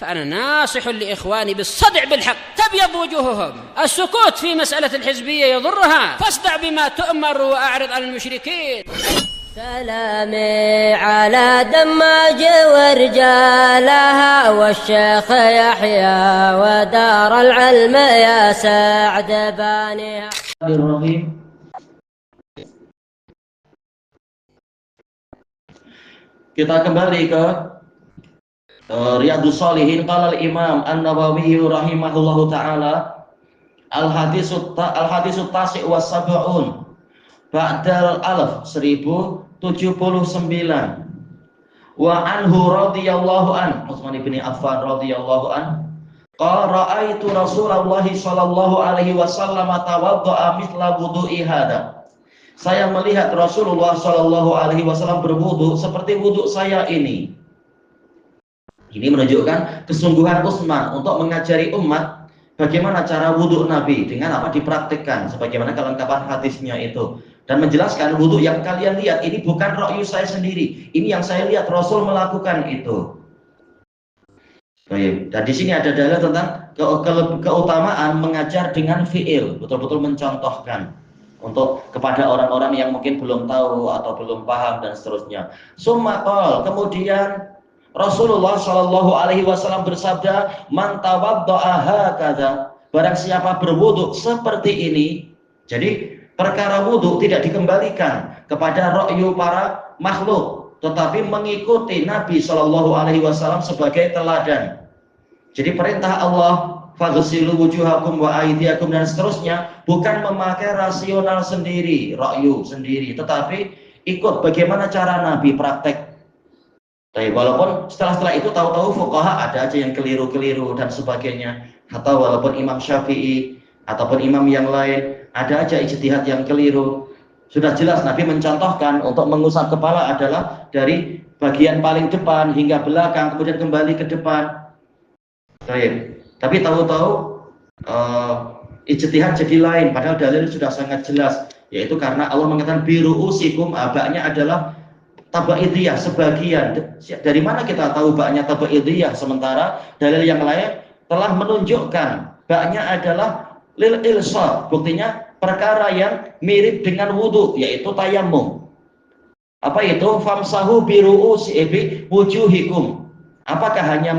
فأنا ناصح لإخواني بالصدع بالحق تبيض وجوههم. السكوت في مسألة الحزبية يضرها، فاصدع بما تؤمر وأعرض عن المشركين. سلامي على دماج ورجالها والشيخ يحيى ودار العلم يا سعد بانيها. Kita kembali ke Riyadhus Shalihin. Qala al-Imam An-Nawawi rahimahullahu taala al-hadisut tasi' was sab'un ba'dal alf 1079 wa anhu radhiyallahu an Utsman bin Affan radhiyallahu an qala ra'aitu Rasulullah sallallahu alaihi wasallam tawadda'a mithla wudu'i hada. Saya melihat Rasulullah sallallahu alaihi wasallam berwudu seperti wudu saya ini. Ini menunjukkan kesungguhan Utsman untuk mengajari umat bagaimana cara wudu Nabi dengan apa dipraktikkan sebagaimana kelengkapan hadisnya itu, dan menjelaskan wudu yang kalian lihat ini bukan ra'yu saya sendiri, ini yang saya lihat Rasul melakukan itu. Baik, dan di sini ada dalil tentang keutamaan mengajar dengan fi'il, betul-betul mencontohkan untuk kepada orang-orang yang mungkin belum tahu atau belum paham dan seterusnya. Summa qol, kemudian Rasulullah Shallallahu Alaihi Wasallam bersabda, man tawadda'a hakadha, barang siapa berwudu seperti ini. Jadi perkara wudu tidak dikembalikan kepada ra'yu para makhluk, tetapi mengikuti Nabi Shallallahu Alaihi Wasallam sebagai teladan. Jadi perintah Allah, faghsilu wujuhakum wa aydiyakum dan seterusnya, bukan memakai rasional sendiri, ra'yu sendiri, tetapi ikut bagaimana cara Nabi praktek. Tapi walaupun setelah itu tahu-tahu fuqaha ada aja yang keliru-keliru dan sebagainya, atau walaupun Imam Syafi'i ataupun imam yang lain ada aja ijtihad yang keliru. Sudah jelas Nabi mencontohkan untuk mengusap kepala adalah dari bagian paling depan hingga belakang, kemudian kembali ke depan. Tapi tahu-tahu ijtihad jadi lain, padahal dalil sudah sangat jelas, yaitu karena Allah mengatakan biru'usikum, abaknya adalah tabaidiyah sebagian. Dari mana kita tahu baknya tabaidiyah sementara dalil yang lain telah menunjukkan baknya adalah lil ilsaq, buktinya perkara yang mirip dengan wudu, yaitu tayammum. Apa itu? Famsahu biru'usi wujuhikum. Apakah hanya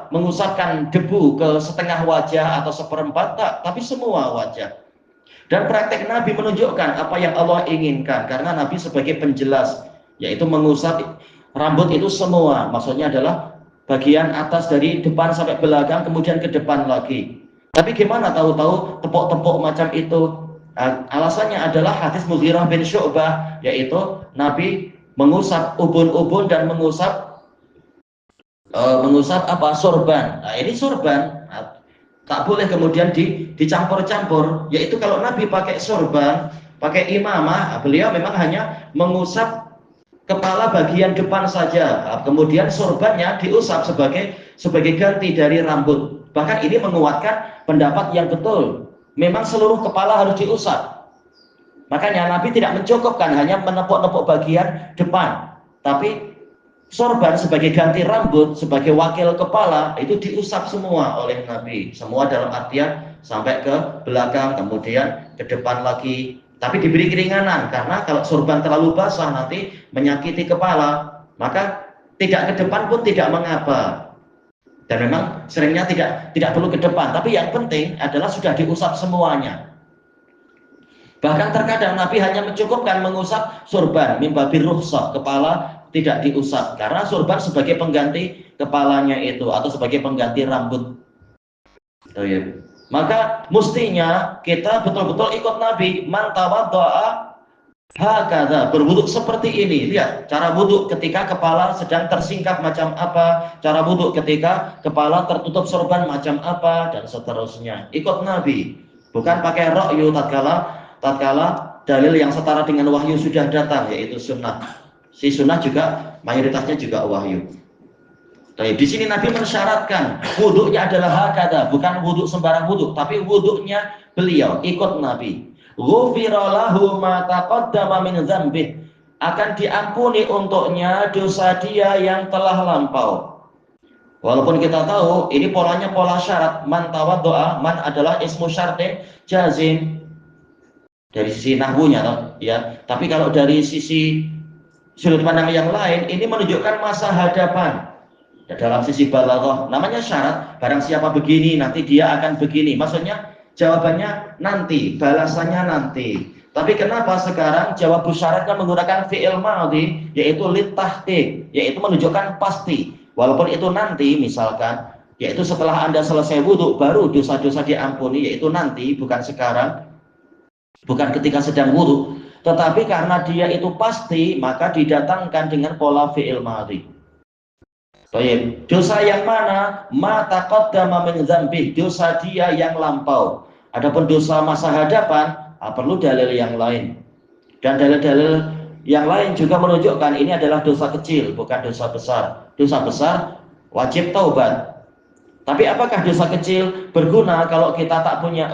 mengusapkan debu ke setengah wajah atau seperempat? Tak, tapi semua wajah. Dan praktek Nabi menunjukkan apa yang Allah inginkan, karena Nabi sebagai penjelas, yaitu mengusap rambut itu semua, maksudnya adalah bagian atas dari depan sampai belakang, kemudian ke depan lagi. Tapi gimana tahu-tahu tepuk-tepuk macam itu? Alasannya adalah hadis Mughirah bin Syu'bah, yaitu Nabi mengusap ubun-ubun dan mengusap apa? Sorban. Nah, ini sorban tak boleh kemudian dicampur-campur, yaitu kalau Nabi pakai sorban, pakai imamah, beliau memang hanya mengusap kepala bagian depan saja, kemudian sorbannya diusap sebagai ganti dari rambut. Bahkan ini menguatkan pendapat yang betul, memang seluruh kepala harus diusap. Makanya Nabi tidak mencukupkan hanya menepuk-nepuk bagian depan, tapi sorban sebagai ganti rambut, sebagai wakil kepala, itu diusap semua oleh Nabi, semua dalam artian sampai ke belakang, kemudian ke depan lagi. Tapi diberi keringanan, karena kalau sorban terlalu basah nanti menyakiti kepala, maka tidak ke depan pun tidak mengapa. Dan memang seringnya tidak perlu ke depan, tapi yang penting adalah sudah diusap semuanya. Bahkan terkadang Nabi hanya mencukupkan mengusap sorban, mimbabir rukhsah, kepala tidak diusap, karena sorban sebagai pengganti kepalanya itu, atau sebagai pengganti rambut. Oh, iya. Maka mestinya kita betul-betul ikut Nabi, man tawadda'a hakadha, berwudu seperti ini. Lihat cara wudu ketika kepala sedang tersingkap macam apa, cara wudu ketika kepala tertutup sorban macam apa, dan seterusnya. Ikut Nabi, bukan pakai ra'yu tatkala dalil yang setara dengan wahyu sudah datang, yaitu sunnah. Si sunnah juga mayoritasnya juga wahyu. Di sini Nabi mensyaratkan wuduknya adalah hakada, bukan wuduk sembarang wuduk, tapi wuduknya beliau ikut Nabi. Ghufira lahu ma taqaddama min dzambih, akan diampuni untuknya dosa dia yang telah lampau. Walaupun kita tahu ini polanya pola syarat, man tawaddo'a, man adalah ismu syartin jazim dari sisi nahwunya toh, ya. Tapi kalau dari sisi sudut pandang yang lain, ini menunjukkan masa hadapan. Ya, dalam sisi balaghah namanya syarat, barang siapa begini nanti dia akan begini. Maksudnya jawabannya nanti, balasannya nanti. Tapi kenapa sekarang jawab syaratnya menggunakan fi'il madhi, yaitu litahqiq, yaitu menunjukkan pasti. Walaupun itu nanti, misalkan, yaitu setelah Anda selesai wudhu baru dosa-dosa diampuni, yaitu nanti, bukan sekarang, bukan ketika sedang wudhu. Tetapi karena dia itu pasti, maka didatangkan dengan pola fi'il madhi. Baik, dosa yang mana? Ma taqaddama min dzambih, dosa dia yang lampau. Adapun dosa masa hadapan, perlu dalil yang lain. Dan dalil-dalil yang lain juga menunjukkan ini adalah dosa kecil, bukan dosa besar. Dosa besar wajib taubat. Tapi apakah dosa kecil berguna kalau kita tak punya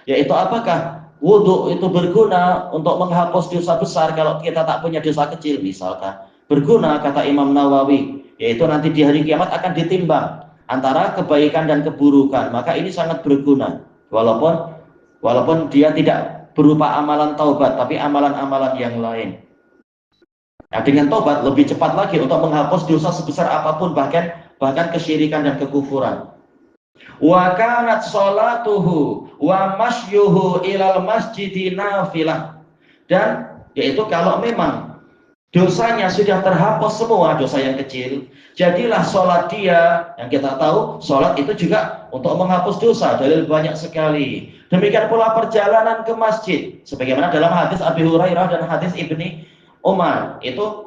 yaitu apakah wudhu itu berguna untuk menghapus dosa besar kalau kita tak punya dosa kecil? Misalkan berguna, kata Imam Nawawi, yaitu nanti di hari kiamat akan ditimbang antara kebaikan dan keburukan. Maka ini sangat berguna, walaupun dia tidak berupa amalan taubat, tapi amalan-amalan yang lain. Nah, dengan taubat lebih cepat lagi untuk menghapus dosa sebesar apapun, bahkan kesyirikan dan kekufuran. Wa kanat sholatuhu wa masyuhu ilal masjidi nafilah. Dan yaitu kalau memang dosanya sudah terhapus semua, dosa yang kecil, jadilah sholat dia, yang kita tahu sholat itu juga untuk menghapus dosa, dalil banyak sekali. Demikian pula perjalanan ke masjid, sebagaimana dalam hadis Abi Hurairah dan hadis Ibni Umar, itu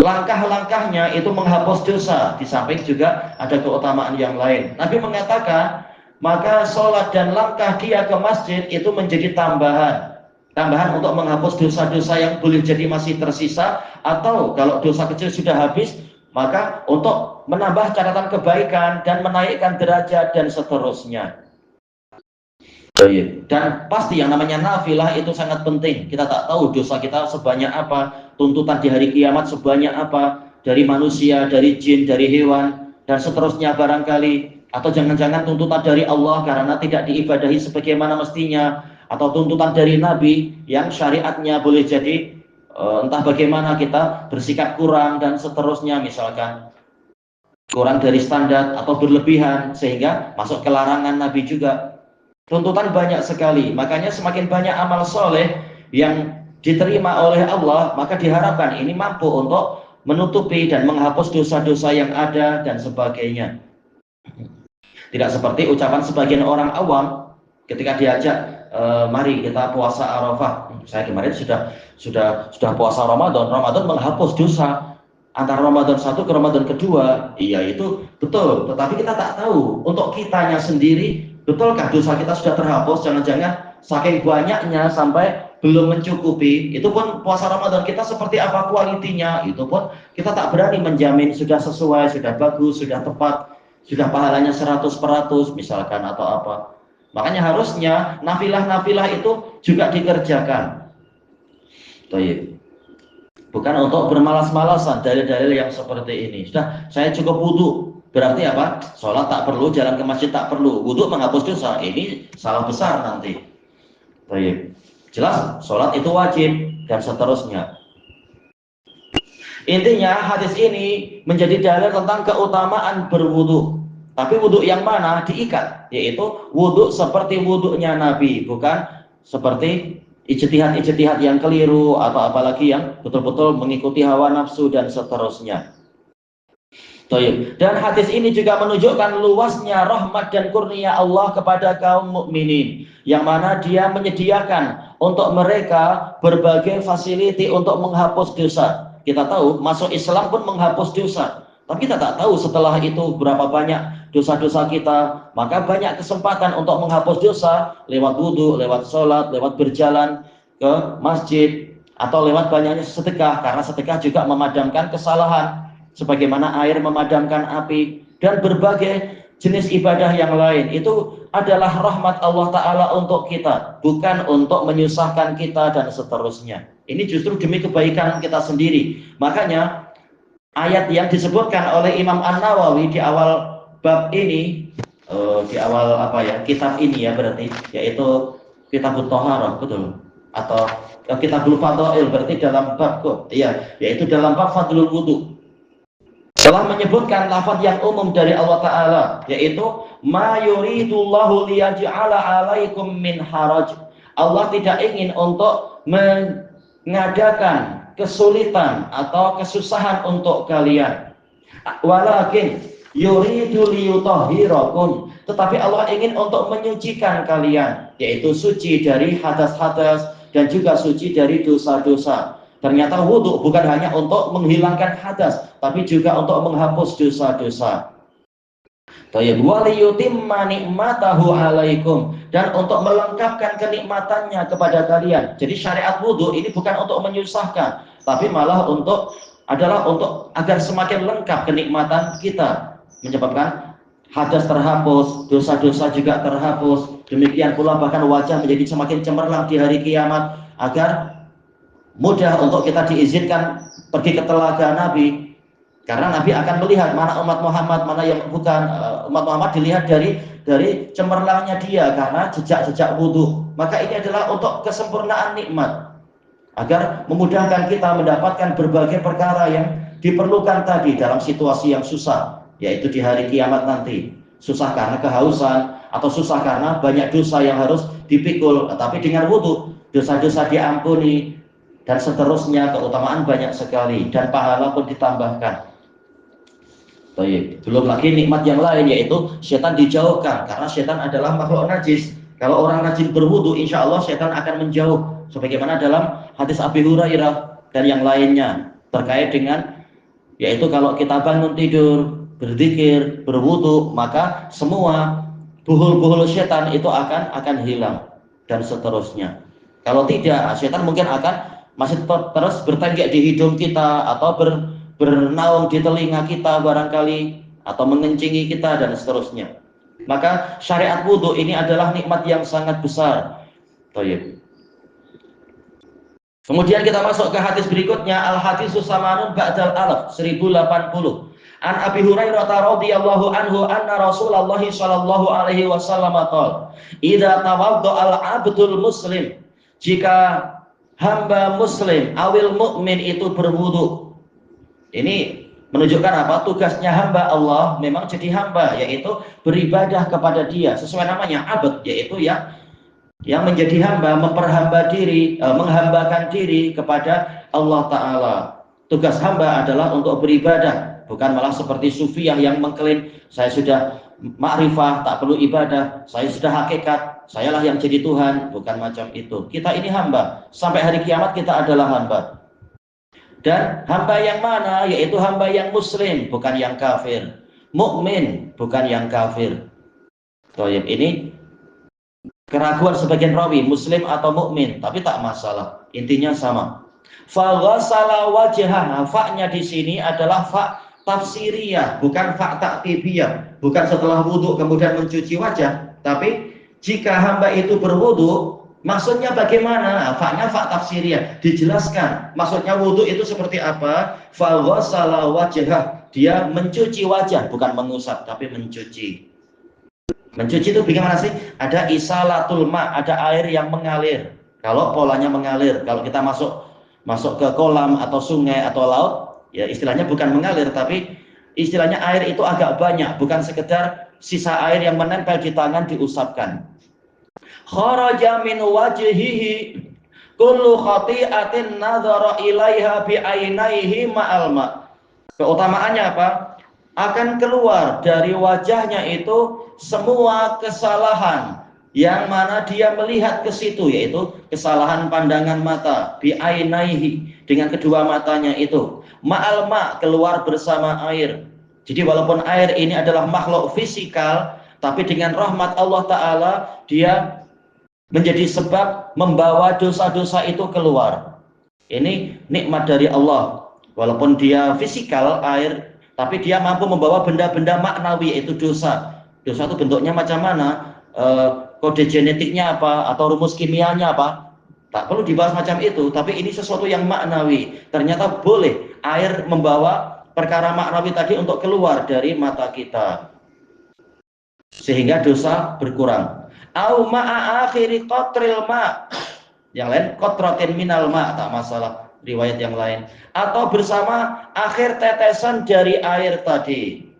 langkah-langkahnya itu menghapus dosa. Di samping juga ada keutamaan yang lain. Nabi mengatakan, maka sholat dan langkah dia ke masjid itu menjadi tambahan untuk menghapus dosa-dosa yang boleh jadi masih tersisa, atau kalau dosa kecil sudah habis, maka untuk menambah catatan kebaikan dan menaikkan derajat dan seterusnya. Dan pasti yang namanya nafilah itu sangat penting. Kita tak tahu dosa kita sebanyak apa, tuntutan di hari kiamat sebanyak apa, dari manusia, dari jin, dari hewan, dan seterusnya barangkali. Atau jangan-jangan tuntutan dari Allah karena tidak diibadahi sebagaimana mestinya, atau tuntutan dari Nabi yang syariatnya boleh jadi entah bagaimana kita bersikap kurang dan seterusnya, misalkan kurang dari standar atau berlebihan sehingga masuk ke larangan Nabi juga. Tuntutan banyak sekali, makanya semakin banyak amal soleh yang diterima oleh Allah, maka diharapkan ini mampu untuk menutupi dan menghapus dosa-dosa yang ada dan sebagainya. Tidak seperti ucapan sebagian orang awam ketika diajak, mari kita puasa Arafah. Saya kemarin sudah puasa Ramadan menghapus dosa antara Ramadan 1 ke Ramadan kedua. Iya, itu betul, tetapi kita tak tahu untuk kitanya sendiri, betulkah dosa kita sudah terhapus? Jangan-jangan saking banyaknya sampai belum mencukupi. Itu pun puasa Ramadan kita seperti apa kualitinya, itu pun kita tak berani menjamin sudah sesuai, sudah bagus, sudah tepat, sudah pahalanya 100% misalkan atau apa. Makanya harusnya nafilah-nafilah itu juga dikerjakan. Bukan untuk bermalas-malasan dalil-dalil yang seperti ini. Sudah, saya cukup wudhu, berarti apa? Sholat tak perlu, jalan ke masjid tak perlu, wudhu menghapus dosa. Ini salah besar nanti. Jelas, sholat itu wajib dan seterusnya. Intinya hadis ini menjadi dalil tentang keutamaan berwudhu. Tapi wudhu yang mana? Diikat, yaitu wudhu seperti wudhunya Nabi, bukan seperti ijtihad-ijtihad yang keliru atau apalagi yang betul-betul mengikuti hawa nafsu dan seterusnya. Dan hadis ini juga menunjukkan luasnya rahmat dan kurnia Allah kepada kaum mukminin, yang mana Dia menyediakan untuk mereka berbagai fasiliti untuk menghapus dosa. Kita tahu masuk Islam pun menghapus dosa, tapi kita tak tahu setelah itu berapa banyak dosa-dosa kita. Maka banyak kesempatan untuk menghapus dosa lewat wudhu, lewat sholat, lewat berjalan ke masjid, atau lewat banyaknya sedekah, karena sedekah juga memadamkan kesalahan sebagaimana air memadamkan api, dan berbagai jenis ibadah yang lain. Itu adalah rahmat Allah Ta'ala untuk kita, bukan untuk menyusahkan kita dan seterusnya. Ini justru demi kebaikan kita sendiri. Makanya ayat yang disebutkan oleh Imam An-Nawawi di awal bab ini, di awal kitab ini ya, berarti yaitu Kitabut Thaharah, betul, atau Kitabul Fadhail, berarti dalam bab yaitu dalam bab Fadlul Wudu, telah menyebutkan lafaz yang umum dari Allah Ta'ala, yaitu ma yuridullahu liyaj'ala 'alaikum min haraj. Allah tidak ingin untuk mengadakan kesulitan atau kesusahan untuk kalian, walakin yuridu liyutahhirakum, tetapi Allah ingin untuk menyucikan kalian, yaitu suci dari hadas-hadas dan juga suci dari dosa-dosa. Ternyata wudhu bukan hanya untuk menghilangkan hadas, tapi juga untuk menghapus dosa-dosa. Waliyutimma ni'matahu 'alaikum, dan untuk melengkapkan kenikmatannya kepada kalian. Jadi syariat wudhu ini bukan untuk menyusahkan, tapi malah adalah untuk agar semakin lengkap kenikmatan kita, menyebabkan hadas terhapus, dosa-dosa juga terhapus. Demikian pula bahkan wajah menjadi semakin cemerlang di hari kiamat, agar mudah untuk kita diizinkan pergi ke telaga Nabi, karena Nabi akan melihat mana umat Muhammad, mana yang bukan. Umat Muhammad dilihat dari cemerlangnya dia karena jejak-jejak wudhu. Maka ini adalah untuk kesempurnaan nikmat, agar memudahkan kita mendapatkan berbagai perkara yang diperlukan tadi dalam situasi yang susah, yaitu di hari kiamat nanti. Susah karena kehausan, atau susah karena banyak dosa yang harus dipikul, tapi dengan wudhu dosa-dosa diampuni, dan seterusnya, keutamaan banyak sekali, dan pahala pun ditambahkan. Baik, belum lagi nikmat yang lain, yaitu setan dijauhkan, karena setan adalah makhluk najis. Kalau orang rajin berwudu, insya Allah setan akan menjauh, sebagaimana dalam hadis Abi Hurairah dan yang lainnya terkait dengan, yaitu kalau kita bangun tidur, berzikir, berwudu, maka semua buhul-buhul setan itu akan hilang, dan seterusnya. Kalau tidak, setan mungkin akan masih terus bertenggek di hidung kita, atau bernaung di telinga kita barangkali, atau mengencingi kita, dan seterusnya. Maka syariat wudhu ini adalah nikmat yang sangat besar. Baik. Kemudian kita masuk ke hadis berikutnya, al-hadisus samanun ba'dal alaf, 1080. An Abi Hurairah radhiyallahu anhu anna Rasulullah sallallahu alaihi wasallam qala, "Idza tawadda al-'abdul muslim," jika hamba muslim awil mukmin itu berwudu. Ini menunjukkan apa? Tugasnya hamba Allah memang jadi hamba, yaitu beribadah kepada Dia sesuai namanya abd, yaitu yang menjadi hamba, memperhamba diri, menghambakan diri kepada Allah Ta'ala. Tugas hamba adalah untuk beribadah, bukan malah seperti sufiah yang mengklaim saya sudah ma'rifah, tak perlu ibadah, saya sudah hakikat, sayalah yang jadi Tuhan. Bukan macam itu. Kita ini hamba, sampai hari kiamat kita adalah hamba. Dan hamba yang mana? Yaitu hamba yang muslim, bukan yang kafir. Mukmin, bukan yang kafir. Ini keraguan sebagian rawi, muslim atau mukmin, tapi tak masalah, intinya sama. Faghasala wajhah, fa-nya di sini adalah fa tafsiriyah, bukan fa ta'tibiyah, bukan setelah wudhu kemudian mencuci wajah, tapi jika hamba itu berwudhu, maksudnya bagaimana? Fa-nya fa tafsiriyah, dijelaskan maksudnya wudhu itu seperti apa. Faghasala wajhah, dia mencuci wajah, bukan mengusap tapi mencuci. Mencuci itu bagaimana sih? Ada isalatul ma, ada air yang mengalir. Kalau polanya mengalir, kalau kita masuk ke kolam atau sungai atau laut, ya istilahnya bukan mengalir, tapi istilahnya air itu agak banyak, bukan sekedar sisa air yang menempel di tangan diusapkan. Kharaja min wajhihi kullu khati'atin nadhara ilaiha bi ainaihi ma'al ma. Keutamaannya apa? Akan keluar dari wajahnya itu semua kesalahan yang mana dia melihat ke situ, yaitu kesalahan pandangan mata, bi'ainaihi, dengan kedua matanya itu, ma'al ma, keluar bersama air. Jadi walaupun air ini adalah makhluk fisikal, tapi dengan rahmat Allah Ta'ala dia menjadi sebab membawa dosa-dosa itu keluar. Ini nikmat dari Allah. Walaupun dia fisikal air, tapi dia mampu membawa benda-benda maknawi, yaitu dosa. Dosa itu bentuknya macam mana, kode genetiknya apa, atau rumus kimianya apa, tak perlu dibahas macam itu. Tapi ini sesuatu yang maknawi. Ternyata boleh air membawa perkara maknawi tadi untuk keluar dari mata kita, sehingga dosa berkurang. Au ma'a akhiri qatril ma', yang lain qatratin minal ma', tak masalah riwayat yang lain, atau bersama akhir tetesan dari air tadi.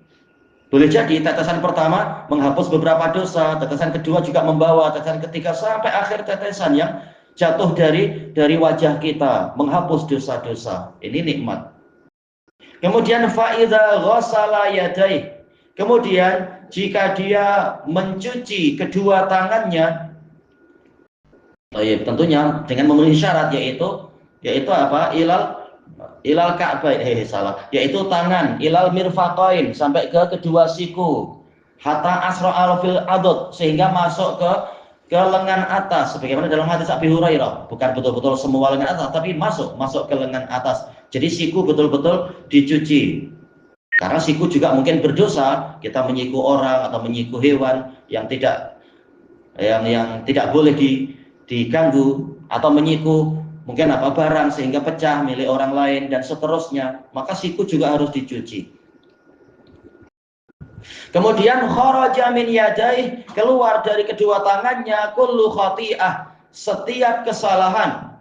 Boleh jadi tetesan pertama menghapus beberapa dosa, tetesan kedua juga membawa, tetesan ketiga sampai akhir tetesan yang jatuh dari wajah kita, menghapus dosa-dosa. Ini nikmat. Kemudian fa'idha ghasala yadaih, kemudian jika dia mencuci kedua tangannya, tentunya dengan memenuhi syarat, yaitu apa? Ilal ka'bain, yaitu tangan ilal mirfaqain, sampai ke kedua siku, hatta asra'al fil adud, sehingga masuk ke lengan atas, sebagaimana dalam hadis Abi Hurairah, bukan betul-betul semua lengan atas, tapi masuk ke lengan atas. Jadi siku betul-betul dicuci. Karena siku juga mungkin berdosa, kita menyiku orang atau menyiku hewan yang tidak boleh diganggu, atau menyiku mungkin barang sehingga pecah milik orang lain dan seterusnya, maka siku juga harus dicuci. Kemudian kharaja min yadaih, keluar dari kedua tangannya, kullu khati'ah, setiap kesalahan.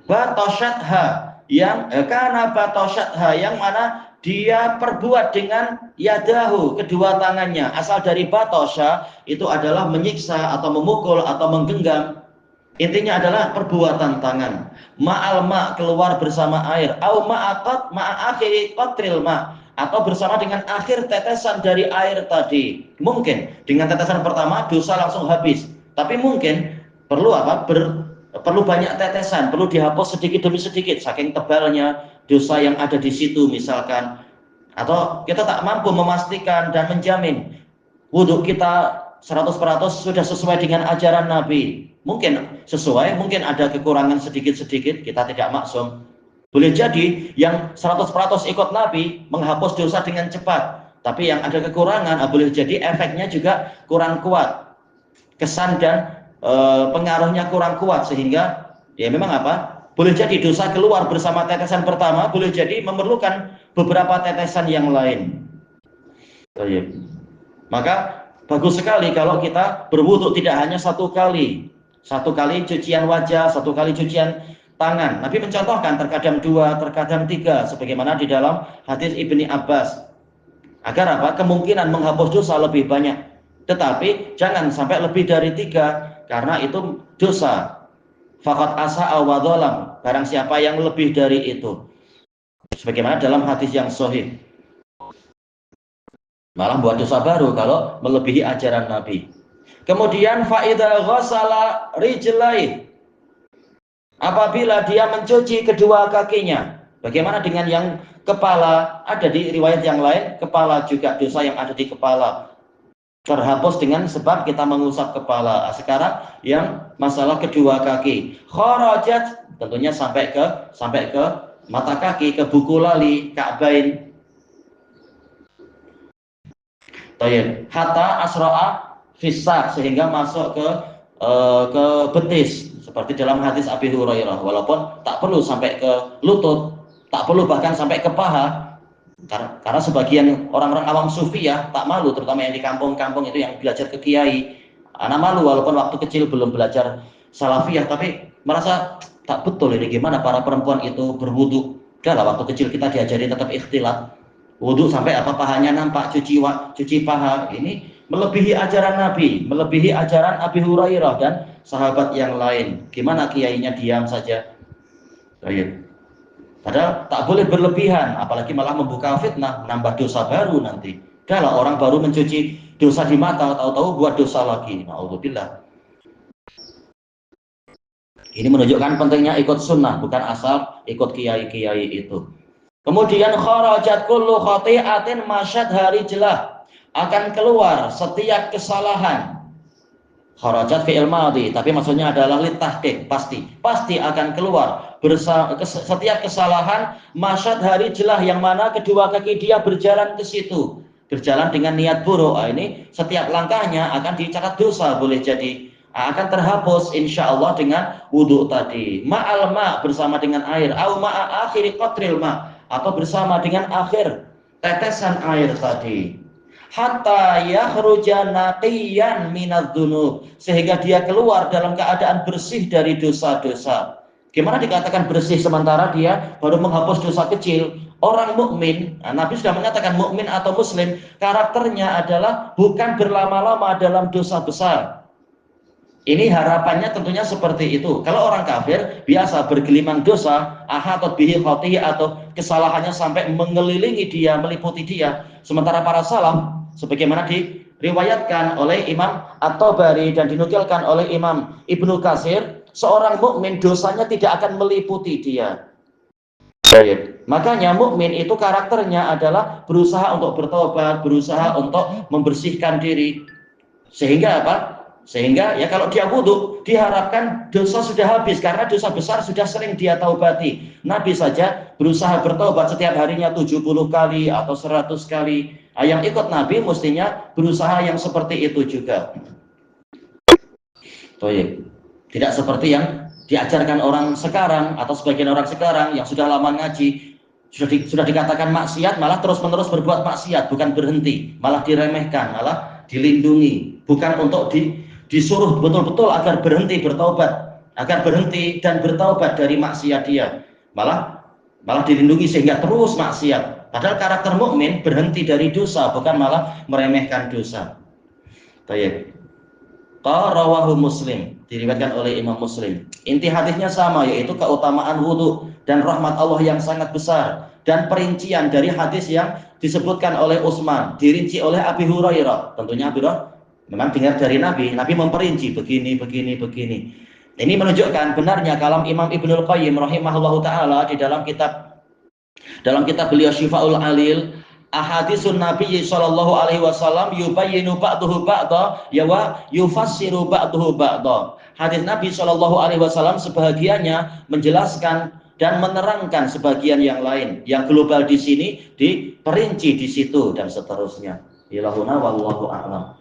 Batasyatha, yang karena batasyatha, yang mana dia perbuat dengan yadahu, kedua tangannya. Asal dari batasya itu adalah menyiksa atau memukul atau menggenggam. Intinya adalah perbuatan tangan. Ma'al ma', keluar bersama air. Au ma'akhiri qatril ma', atau bersama dengan akhir tetesan dari air tadi. Mungkin dengan tetesan pertama dosa langsung habis, tapi mungkin perlu perlu banyak tetesan, perlu dihapus sedikit demi sedikit saking tebalnya dosa yang ada di situ misalkan. Atau kita tak mampu memastikan dan menjamin wudhu kita 100% sudah sesuai dengan ajaran Nabi. Mungkin sesuai, mungkin ada kekurangan sedikit-sedikit, kita tidak maksum. Boleh jadi yang 100% ikut Nabi menghapus dosa dengan cepat, tapi yang ada kekurangan, boleh jadi efeknya juga kurang kuat, kesan dan pengaruhnya kurang kuat, sehingga ya memang boleh jadi dosa keluar bersama tetesan pertama, boleh jadi memerlukan beberapa tetesan yang lain. Maka bagus sekali kalau kita berwudu tidak hanya satu kali cucian wajah, satu kali cucian tangan. Nabi mencontohkan terkadang 2, terkadang 3, sebagaimana di dalam hadis Ibni Abbas, agar kemungkinan menghapus dosa lebih banyak. Tetapi jangan sampai lebih dari 3, karena itu dosa. Faqad asa'a wa dhalam, barang siapa yang lebih dari itu, sebagaimana dalam hadis yang sahih, malah buat dosa baru kalau melebihi ajaran Nabi. Kemudian fa'idha ghasala rijlaih, apabila dia mencuci kedua kakinya. Bagaimana dengan yang kepala? Ada di riwayat yang lain, kepala juga, dosa yang ada di kepala terhapus dengan sebab kita mengusap kepala. Sekarang yang masalah kedua kaki, kharajat, tentunya sampai ke mata kaki, ke buku lali, ka'bain. Hatta asra'a fisaq, sehingga masuk ke betis, seperti dalam hadis Abi Hurairah. Walaupun tak perlu sampai ke lutut, tak perlu bahkan sampai ke paha, karena sebagian orang-orang awam sufi ya tak malu, terutama yang di kampung-kampung itu yang belajar ke kiai. Anak malu walaupun waktu kecil belum belajar salafiyah, tapi merasa tak betul ini gimana para perempuan itu berwudu. Udahlah, waktu kecil kita diajari tetap ikhtilat, wudu sampai pahanya nampak, cuci paha. Ini melebihi ajaran Nabi, melebihi ajaran Abi Hurairah dan sahabat yang lain. Gimana kiainya diam saja? Padahal tak boleh berlebihan, apalagi malah membuka fitnah, menambah dosa baru nanti. Kalau orang baru mencuci dosa di mata, tahu-tahu buat dosa lagi. Na'udzubillah. Ini menunjukkan pentingnya ikut sunnah, bukan asal ikut kiai-kiai itu. Kemudian kharajat kullu khati'atin masyad harijlah, akan keluar setiap kesalahan. Kharajat fi'il madhi, tapi maksudnya adalah litahqiq, pasti akan keluar setiap kesalahan masyad harijlah, yang mana kedua kaki dia berjalan ke situ, berjalan dengan niat buruk. Ini setiap langkahnya akan dicatat dosa, boleh jadi akan terhapus insya Allah dengan wudhu tadi. Ma'al ma, bersama dengan air, au ma'a akhiri qatril ma, atau bersama dengan akhir tetesan air tadi. Hatta yakhruja naqiyan minadz-dzunub, sehingga dia keluar dalam keadaan bersih dari dosa-dosa. Gimana dikatakan bersih sementara dia baru menghapus dosa kecil? Orang mukmin, Nabi sudah mengatakan mukmin atau muslim, karakternya adalah bukan berlama-lama dalam dosa besar. Ini harapannya tentunya seperti itu. Kalau orang kafir biasa bergelimang dosa, ahatat bihi khati'ah, atau kesalahannya sampai mengelilingi dia, meliputi dia. Sementara para salaf, sebagaimana diriwayatkan oleh Imam At-Tabari dan dinukilkan oleh Imam Ibnu Katsir, seorang mukmin dosanya tidak akan meliputi dia. Baik. Makanya mukmin itu karakternya adalah berusaha untuk bertobat, berusaha untuk membersihkan diri. Sehingga apa? Sehingga ya kalau dia wudu diharapkan dosa sudah habis, karena dosa besar sudah sering dia taubati. Nabi saja berusaha bertobat setiap harinya 70 kali atau 100 kali. Yang ikut Nabi mestinya berusaha yang seperti itu juga. Baik. Tidak seperti yang diajarkan orang sekarang atau sebagian orang sekarang yang sudah lama ngaji, sudah dikatakan maksiat malah terus-menerus berbuat maksiat, bukan berhenti, malah diremehkan, malah dilindungi, bukan untuk disuruh betul-betul agar berhenti bertaubat, agar berhenti dan bertaubat dari maksiat dia, malah dilindungi sehingga terus maksiat. Padahal karakter mukmin berhenti dari dosa, bukan malah meremehkan dosa. Baik. Rawahu Muslim, diriwayatkan oleh Imam Muslim. Inti hadisnya sama, yaitu keutamaan wudu dan rahmat Allah yang sangat besar, dan perincian dari hadis yang disebutkan oleh Utsman, dirinci oleh Abi Hurairah. Tentunya Abi Hurairah memang dengar dari Nabi memperinci begini. Ini menunjukkan benarnya kalam Imam Ibnul Qayyim rahimahullahu taala di dalam kitab beliau Syifaul Alil, ahadisun Nabi sallallahu alaihi wasallam yubayyinu ba'dahu ba'da wa yufassiru ba'dahu ba'da. Hadis Nabi sallallahu alaihi wasallam sebahagiannya menjelaskan dan menerangkan sebagian yang lain. Yang global di sini diperinci di situ dan seterusnya. Ilahuna wallahu a'lam.